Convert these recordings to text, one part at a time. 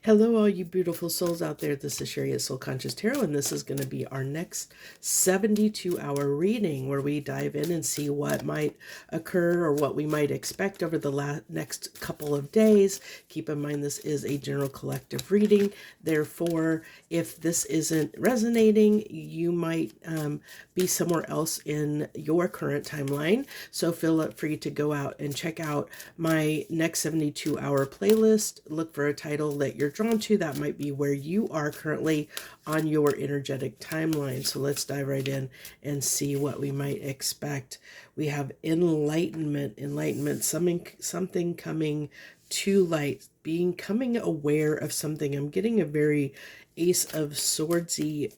Hello, all you beautiful souls out there. This is Sherry at Soul Conscious Tarot, and this is going to be our next 72-hour reading where we dive in and see what might occur or what we might expect over the next couple of days. Keep in mind, this is a general collective reading. Therefore, if this isn't resonating, you might be somewhere else in your current timeline. So feel free to go out and check out my next 72-hour playlist. Look for a title that you're drawn to. That might be where you are currently on your energetic timeline. So let's dive right in and see what we might expect. We have enlightenment, something coming to light, becoming aware of something. I'm getting a very Ace of Swordsy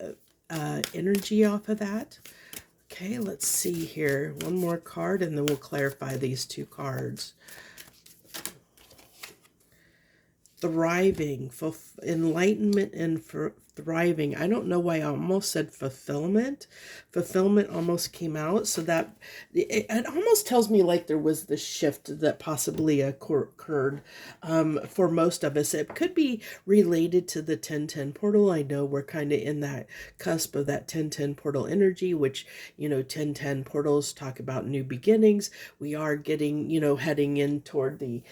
energy off of that. Okay, let's see here. One more card and then we'll clarify these two cards. Thriving, enlightenment and thriving. I don't know why I almost said fulfillment. Fulfillment almost came out, so that it almost tells me like there was this shift that possibly occurred for most of us. It could be related to the 1010 portal. I know we're kind of in that cusp of that 1010 portal energy, which, 1010 portals talk about new beginnings. We are getting, heading in toward the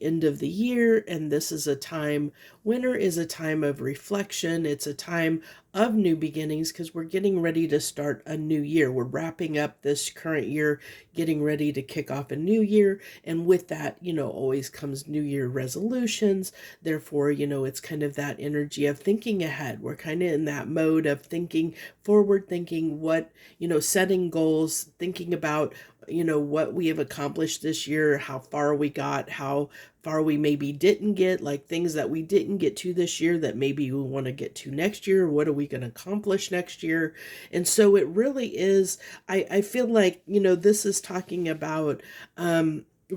end of the year, and this is a time, winter is a time of reflection. It's a time of new beginnings because we're getting ready to start a new year. We're wrapping up this current year, getting ready to kick off a new year. And with that, always comes New Year resolutions. Therefore, it's kind of that energy of thinking ahead. We're kind of in that mode of thinking forward, thinking what, setting goals, thinking about what we have accomplished this year, how far we got, how far we maybe didn't get, like things that we didn't get to this year that maybe we want to get to next year. What are we going to accomplish next year? And so it really is, I feel like, this is talking about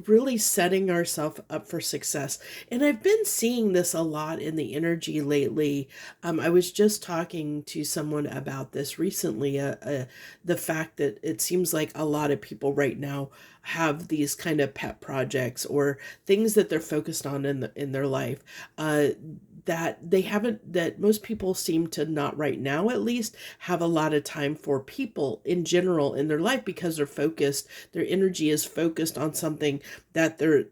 really setting ourselves up for success. And I've been seeing this a lot in the energy lately. I was just talking to someone about this recently, the fact that it seems like a lot of people right now have these kind of pet projects or things that they're focused on in their life, that they haven't, that most people seem to not right now at least have a lot of time for people in general in their life because they're focused, their energy is focused on something that they're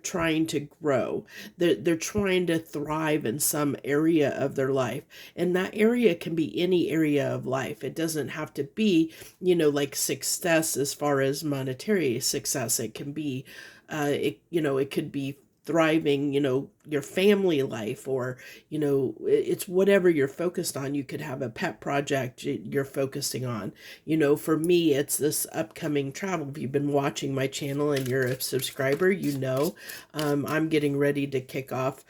trying to grow. They're trying to thrive in some area of their life. And that area can be any area of life. It doesn't have to be, like success as far as monetary success. It can be, it could be thriving, your family life, or, it's whatever you're focused on. You could have a pet project you're focusing on. For me, it's this upcoming travel. If you've been watching my channel and you're a subscriber, I'm getting ready to kick off,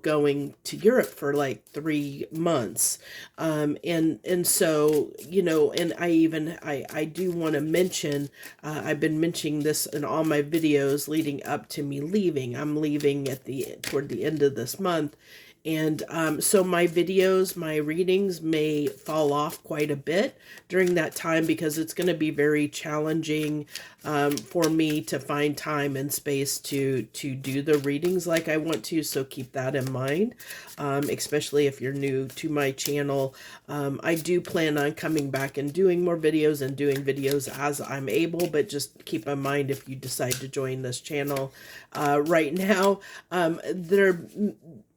going to Europe for like 3 months. And so, and I do want to mention, I've been mentioning this in all my videos leading up to me leaving. I'm leaving toward the end of this month. And so my videos, my readings may fall off quite a bit during that time because it's going to be very challenging for me to find time and space to do the readings like I want to. So keep that in mind, especially if you're new to my channel. I do plan on coming back and doing more videos and doing videos as I'm able, but just keep in mind if you decide to join this channel right now,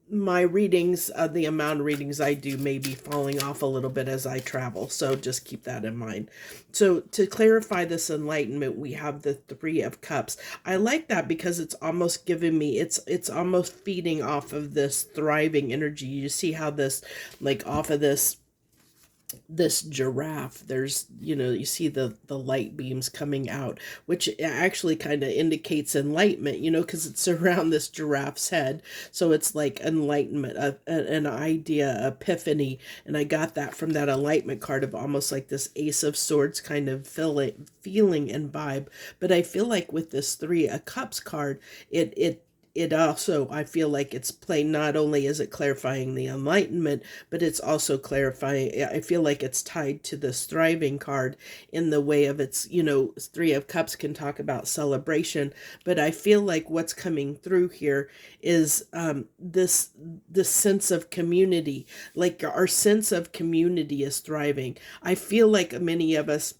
my readings, the amount of readings I do may be falling off a little bit as I travel. So just keep that in mind. So to clarify this enlightenment, we have the Three of Cups. I like that because it's almost giving me, it's almost feeding off of this thriving energy. You see how this, like off of this giraffe, there's, you see the light beams coming out, which actually kind of indicates enlightenment, because it's around this giraffe's head. So it's like enlightenment, an idea, epiphany. And I got that from that enlightenment card of almost like this Ace of Swords kind of feeling and vibe. But I feel like with this Three of Cups card, it it also, I feel like it's playing, not only is it clarifying the enlightenment, but it's also clarifying, I feel like it's tied to this thriving card in the way of its, Three of Cups can talk about celebration, but I feel like what's coming through here is this sense of community. Like our sense of community is thriving. I feel like many of us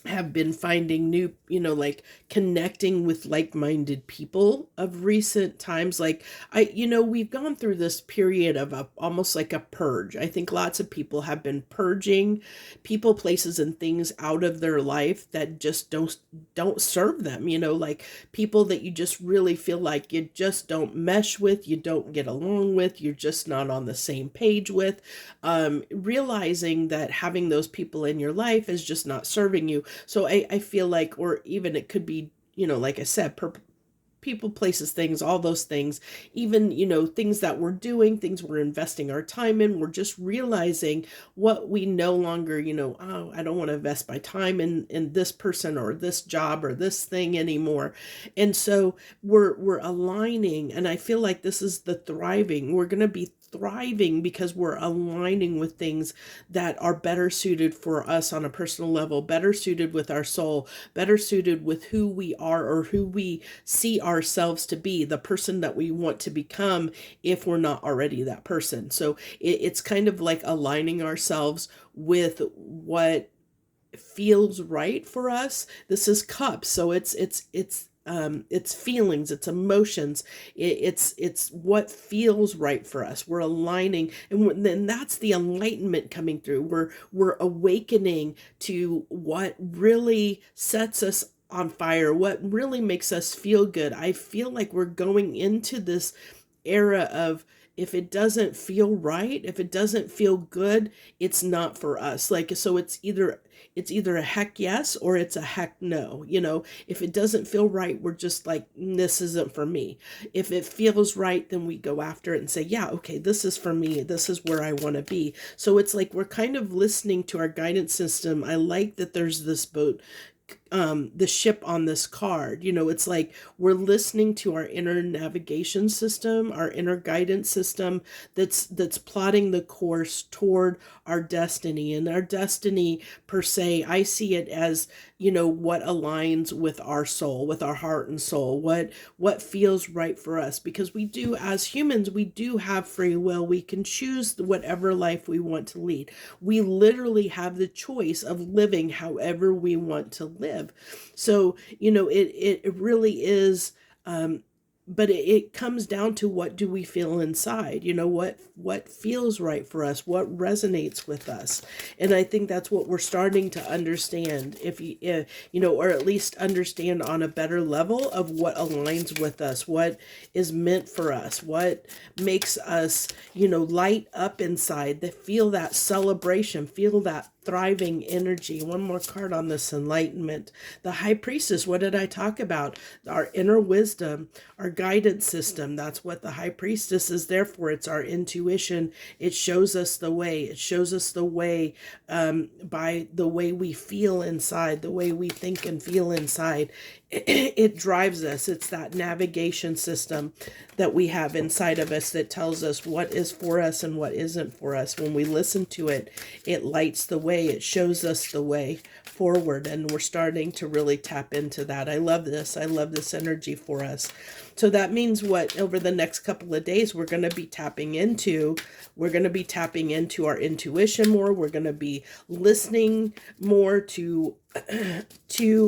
have been finding new, like connecting with like-minded people of recent times. Like we've gone through this period of almost like a purge. I think lots of people have been purging people, places, and things out of their life that just don't serve them, like people that you just really feel like you just don't mesh with, you don't get along with, you're just not on the same page with. Realizing that having those people in your life is just not serving you. So I feel like, or even it could be, like I said, people, places, things, all those things, even, things that we're doing, things we're investing our time in, we're just realizing what we no longer, oh, I don't want to invest my time in this person or this job or this thing anymore. And so we're aligning, and I feel like this is the thriving. We're going to be thriving because we're aligning with things that are better suited for us on a personal level, better suited with our soul, better suited with who we are or who we see ourselves to be, the person that we want to become if we're not already that person. So it's kind of like aligning ourselves with what feels right for us. This is Cups, so it's feelings, it's emotions, it's what feels right for us. We're aligning, and then that's the enlightenment coming through. We're awakening to what really sets us on fire, what really makes us feel good. I feel like we're going into this era of, if it doesn't feel right, if it doesn't feel good, it's not for us. Like, so it's either a heck yes or it's a heck no. If it doesn't feel right, we're just like, this isn't for me. If it feels right, then we go after it and say, yeah, okay, this is for me. This is where I want to be. So it's like we're kind of listening to our guidance system. I like that there's this boat, the ship on this card. It's like we're listening to our inner navigation system, our inner guidance system that's plotting the course toward our destiny. And our destiny, per se, I see it as, what aligns with our soul, with our heart and soul, what feels right for us. Because we do, as humans, we do have free will. We can choose whatever life we want to lead. We literally have the choice of living however we want to live. So, it really is, but it comes down to, what do we feel inside? What feels right for us, what resonates with us. And I think that's what we're starting to understand, or at least understand on a better level of what aligns with us, what is meant for us, what makes us, light up inside, that feel that celebration, feel that thriving energy. One more card on this enlightenment. The High Priestess, what did I talk about? Our inner wisdom, our guidance system. That's what the High Priestess is there for. It's our intuition. It shows us the way. It shows us the way by the way we feel inside, the way we think and feel inside. It drives us. It's that navigation system that we have inside of us that tells us what is for us and what isn't for us. When we listen to it, it lights the way. It shows us the way forward, and we're starting to really tap into that. I love this. I love this energy for us. So that means what, over the next couple of days, we're going to be tapping into our intuition more. We're going to be listening more to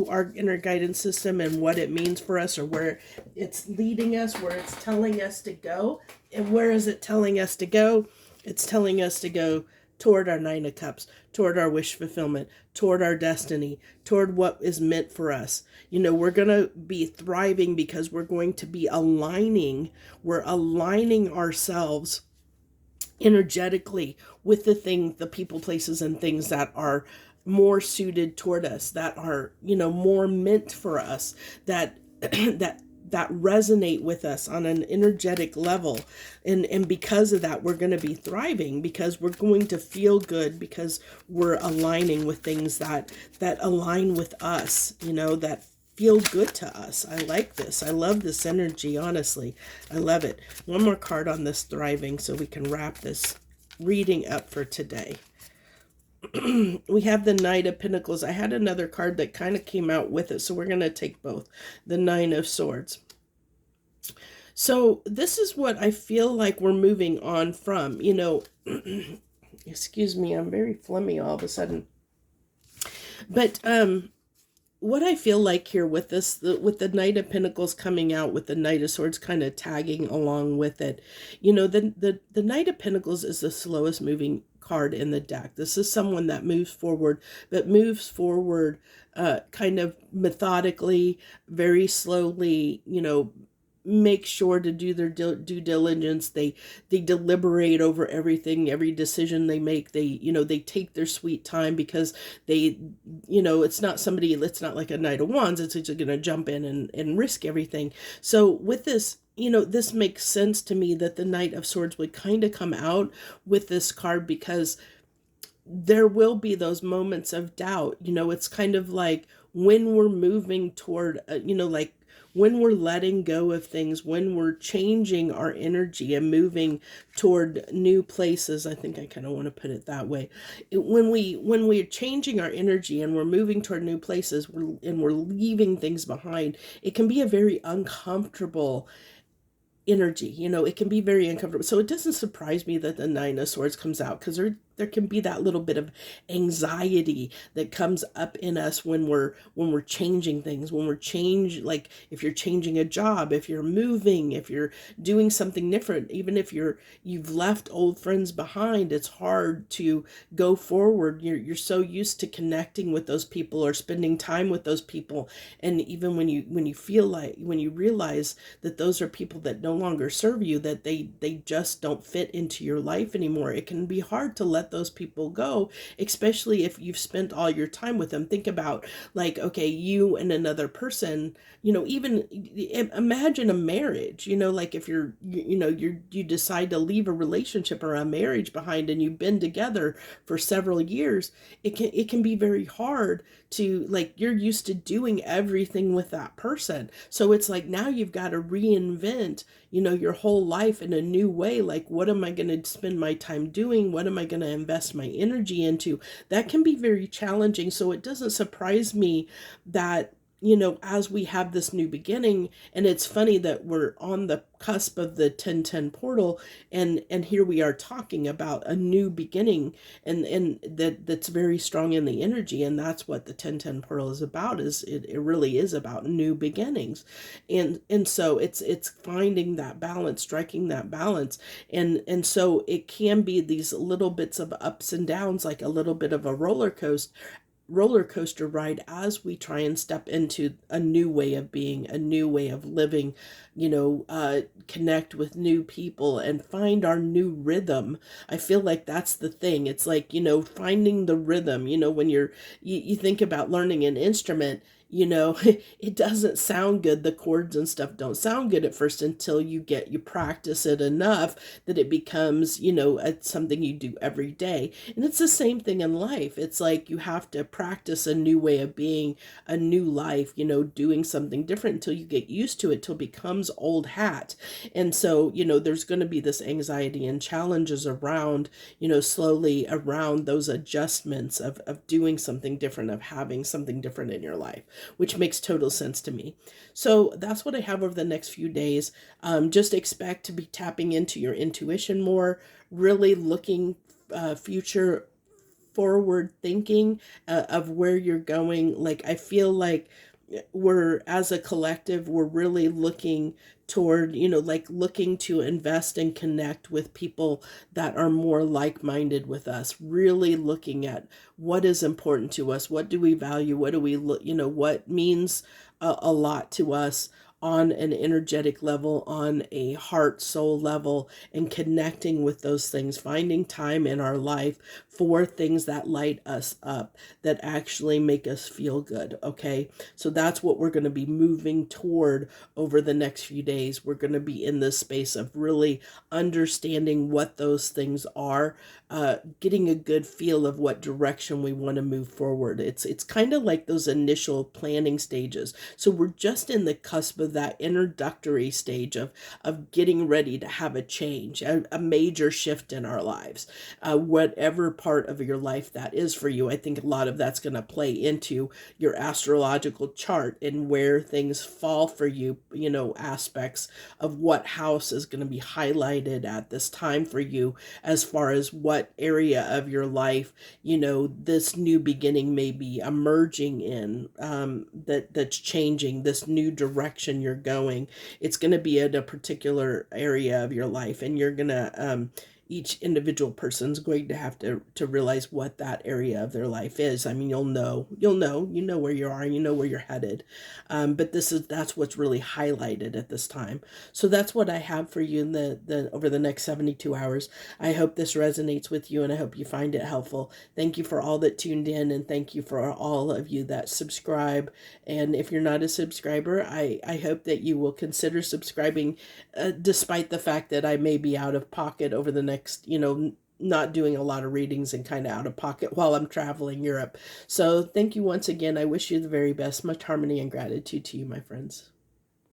our inner guidance system and what it means for us, or where it's leading us, where it's telling us to go. And where is it telling us to go? It's telling us to go toward our Nine of Cups, toward our wish fulfillment, toward our destiny, toward what is meant for us. We're going to be thriving because we're going to be aligning. We're aligning ourselves energetically with the people, places, and things that are more suited toward us, that are, more meant for us, that that resonate with us on an energetic level. And because of that, we're going to be thriving, because we're going to feel good, because we're aligning with things that align with us, that feel good to us. I like this. I love this energy, honestly. I love it. One more card on this thriving so we can wrap this reading up for today. We have the Knight of Pentacles. I had another card that kind of came out with it, so we're going to take both. The Nine of Swords. So this is what I feel like we're moving on from. Excuse me, I'm very phlegmy all of a sudden. But what I feel like here with this, with the Knight of Pentacles coming out, with the Knight of Swords kind of tagging along with it, the Knight of Pentacles is the slowest moving card in the deck. This is someone that moves forward, but moves forward kind of methodically, very slowly, make sure to do their due diligence. They deliberate over everything, every decision they make. They take their sweet time, because it's not like a Knight of Wands. It's just going to jump in and risk everything. So with this, this makes sense to me that the Knight of Swords would kind of come out with this card, because there will be those moments of doubt. It's kind of like when we're moving toward, like when we're letting go of things, when we're changing our energy and moving toward new places. I think I kind of want to put it that way. When we're changing our energy and we're moving toward new places, we're leaving things behind, it can be a very uncomfortable energy. It can be very uncomfortable. So it doesn't surprise me that the Nine of Swords comes out, because there can be that little bit of anxiety that comes up in us when we're changing things, like if you're changing a job, if you're moving, if you're doing something different, even if you've left old friends behind. It's hard to go forward. You're so used to connecting with those people or spending time with those people, and even when you realize that those are people that no longer serve you, that they just don't fit into your life anymore, it can be hard to let those people go, especially if you've spent all your time with them. Think about, like, okay, you and another person, even imagine a marriage, like if you decide to leave a relationship or a marriage behind, and you've been together for several years, it can be very hard to, like, you're used to doing everything with that person. So it's like now you've got to reinvent, your whole life in a new way. Like, what am I going to spend my time doing? What am I going to invest my energy into? That can be very challenging. So it doesn't surprise me that, as we have this new beginning, and it's funny that we're on the cusp of the 1010 portal, and here we are talking about a new beginning, and that's very strong in the energy, and that's what the 1010 portal is about. It really is about new beginnings, and so it's finding that balance, striking that balance, and so it can be these little bits of ups and downs, like a little bit of a roller coaster ride, as we try and step into a new way of being, a new way of living, connect with new people and find our new rhythm. I feel like that's the thing. It's like, finding the rhythm, when you think about learning an instrument, it doesn't sound good. The chords and stuff don't sound good at first until you practice it enough that it becomes, something you do every day. And it's the same thing in life. It's like you have to practice a new way of being, a new life, doing something different until you get used to it, till it becomes old hat. And so, there's going to be this anxiety and challenges around, slowly around those adjustments of doing something different, of having something different in your life, which makes total sense to me. So that's what I have over the next few days. Just expect to be tapping into your intuition more, really looking future forward thinking of where you're going. Like, I feel like as a collective, we're really looking toward, like looking to invest and connect with people that are more like-minded with us, really looking at what is important to us, what do we value, what do we what means a lot to us on an energetic level, on a heart soul level, and connecting with those things, finding time in our life for things that light us up, that actually make us feel good. Okay, so that's what we're going to be moving toward over the next few days. We're going to be in this space of really understanding what those things are, getting a good feel of what direction we want to move forward. It's kind of like those initial planning stages. So we're just in the cusp of that introductory stage of getting ready to have a change, a major shift in our lives. Whatever part of your life that is for you, I think a lot of that's going to play into your astrological chart and where things fall for you, aspects of what house is going to be highlighted at this time for you, as far as what area of your life, this new beginning may be emerging in, that's changing, this new direction you're going. It's going to be in a particular area of your life, and you're going to, each individual person's going to have to realize what that area of their life is. I mean, you know where you are, and you know where you're headed. But that's what's really highlighted at this time. So that's what I have for you in the over the next 72 hours. I hope this resonates with you, and I hope you find it helpful. Thank you for all that tuned in, and thank you for all of you that subscribe. And if you're not a subscriber, I hope that you will consider subscribing, despite the fact that I may be out of pocket over the next, not doing a lot of readings and kind of out of pocket while I'm traveling Europe. So thank you once again. I wish you the very best. Much harmony and gratitude to you, my friends.